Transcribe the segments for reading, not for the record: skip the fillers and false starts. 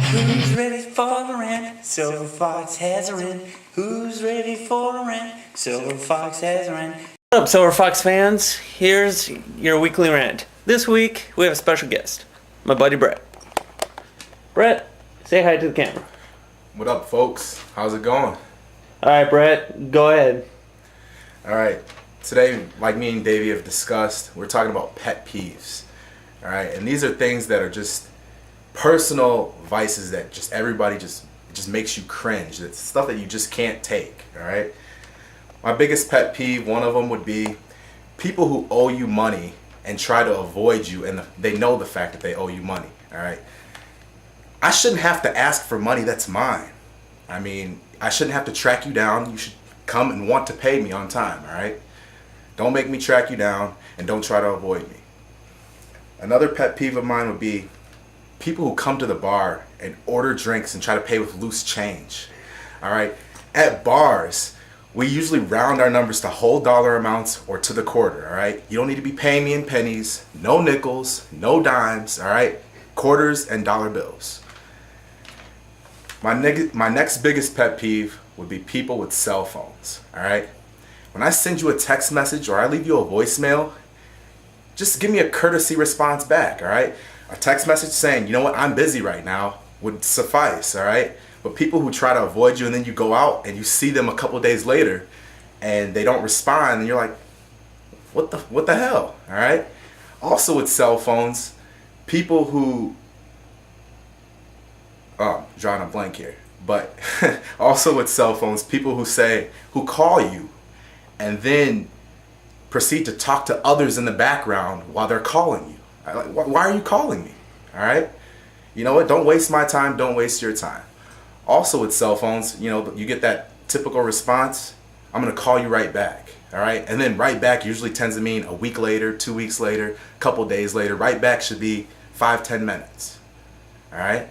Who's ready for the rant? Silver Fox has a rant. Who's ready for the rant? Silver Fox has a rant. What up, Silver Fox fans? Here's your weekly rant. This week, we have a special guest, my buddy Brett. Brett, say hi to the camera. What up, folks? How's it going? Alright, Brett, go ahead. Alright, today, like me and Davey have discussed, we're talking about pet peeves. Alright, and these are things that are just personal vices that just everybody just makes you cringe. It's stuff that you just can't take. Alright, my biggest pet peeve, one of them would be people who owe you money and try to avoid you, and they know the fact that they owe you money. Alright, I shouldn't have to ask for money that's mine. I mean, I shouldn't have to track you down. You should come and want to pay me on time. Alright, don't make me track you down, and don't try to avoid me. Another pet peeve of mine would be people who come to the bar and order drinks and try to pay with loose change. Alright, at bars, we usually round our numbers to whole dollar amounts or to the quarter. Alright, you don't need to be paying me in pennies, no nickels, no dimes. Alright, quarters and dollar bills. My next biggest pet peeve would be people with cell phones. Alright, when I send you a text message or I leave you a voicemail, just give me a courtesy response back. Alright, a text message saying, you know what, I'm busy right now would suffice. Alright, but people who try to avoid you and then you go out and you see them a couple days later and they don't respond and you're like, what the hell? Alright, also with cell phones, people who drawing a blank here, but also with cell phones, people who call you and then proceed to talk to others in the background while they're calling you. Like, why are you calling me? All right, you know what? Don't waste my time. Don't waste your time. Also with cell phones, you know, you get that typical response, I'm gonna call you right back. All right, and then right back usually tends to mean a week later, 2 weeks later, a couple days later. Right back should be 5-10 minutes. All right.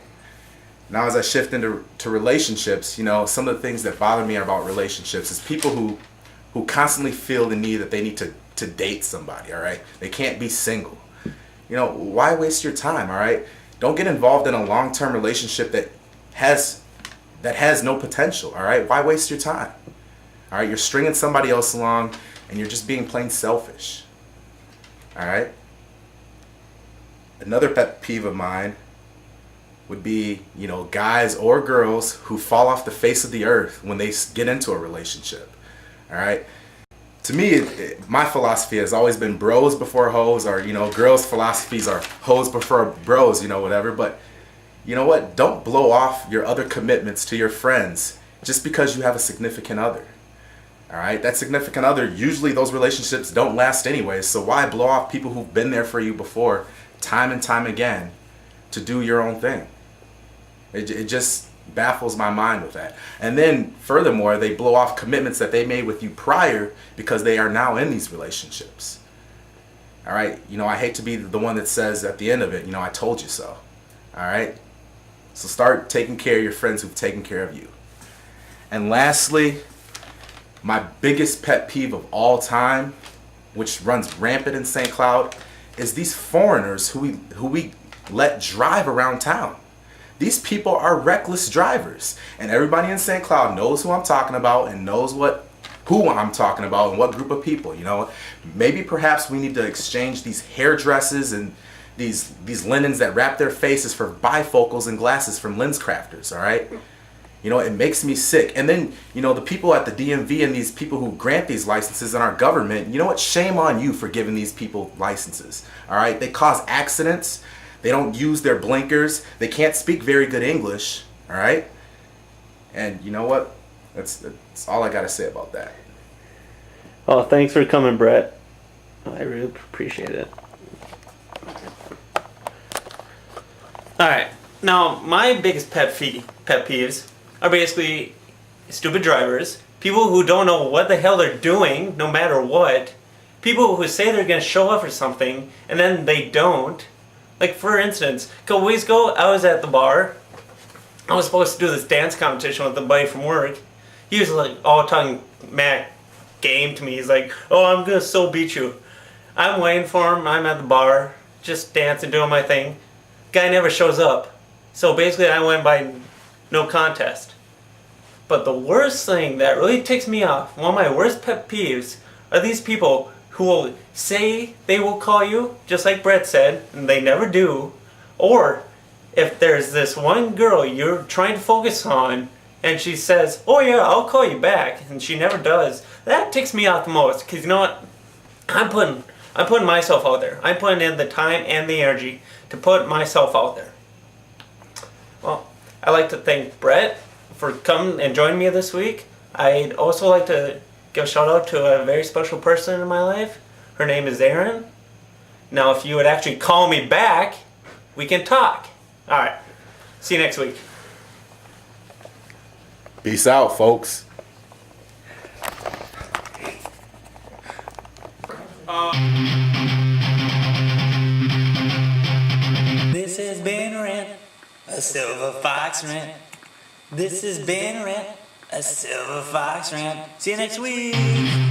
Now, as I shift into relationships, you know, some of the things that bother me about relationships is people who constantly feel the need that they need to date somebody. All right, they can't be single. You know, why waste your time? All right, don't get involved in a long-term relationship that has no potential. All right, why waste your time? All right, you're stringing somebody else along and you're just being plain selfish. All right, another pet peeve of mine would be, you know, guys or girls who fall off the face of the earth when they get into a relationship. All right, to me, my philosophy has always been bros before hoes, or, you know, girls' philosophies are hoes before bros, you know, whatever. But you know what? Don't blow off your other commitments to your friends just because you have a significant other. All right, that significant other, usually those relationships don't last anyway. So why blow off people who've been there for you before, time and time again, to do your own thing? It just baffles my mind with that. And then furthermore, they blow off commitments that they made with you prior because they are now in these relationships. All right, you know, I hate to be the one that says at the end of it, you know, I told you so. All right, so start taking care of your friends who've taken care of you. And lastly, my biggest pet peeve of all time, which runs rampant in St. Cloud, is these foreigners who we let drive around town. These people are reckless drivers, and everybody in St. Cloud knows who I'm talking about and knows who I'm talking about and what group of people. You know, maybe perhaps we need to exchange these hairdresses and these linens that wrap their faces for bifocals and glasses from lens crafters. All right, you know, it makes me sick. And then, you know, the people at the DMV and these people who grant these licenses in our government, you know what? Shame on you for giving these people licenses. All right, they cause accidents. They don't use their blinkers. They can't speak very good English. All right, and you know what? That's all I got to say about that. Oh, thanks for coming, Brett. I really appreciate it. All right, now my biggest pet peeves are basically stupid drivers, people who don't know what the hell they're doing, no matter what, people who say they're going to show up for something and then they don't. Like, for instance, a couple weeks ago, I was at the bar. I was supposed to do this dance competition with a buddy from work. He was like all talking mad game to me. He's like, oh, I'm gonna so beat you. I'm waiting for him. I'm at the bar, just dancing, doing my thing. Guy never shows up. So basically, I went by no contest. But the worst thing that really ticks me off, one of my worst pet peeves, are these people who will say they will call you, just like Brett said, and they never do. Or if there's this one girl you're trying to focus on, and she says, "Oh yeah, I'll call you back," and she never does. That ticks me off the most, because you know what? I'm putting myself out there. I'm putting in the time and the energy to put myself out there. Well, I'd like to thank Brett for coming and joining me this week. I'd also like to give a shout out to a very special person in my life. Her name is Erin. Now, if you would actually call me back, we can talk. All right. See you next week. Peace out, folks. This has been Rent, a Silver Fox Rent. This has been Rent, a Silver Fox Rent. See you next week.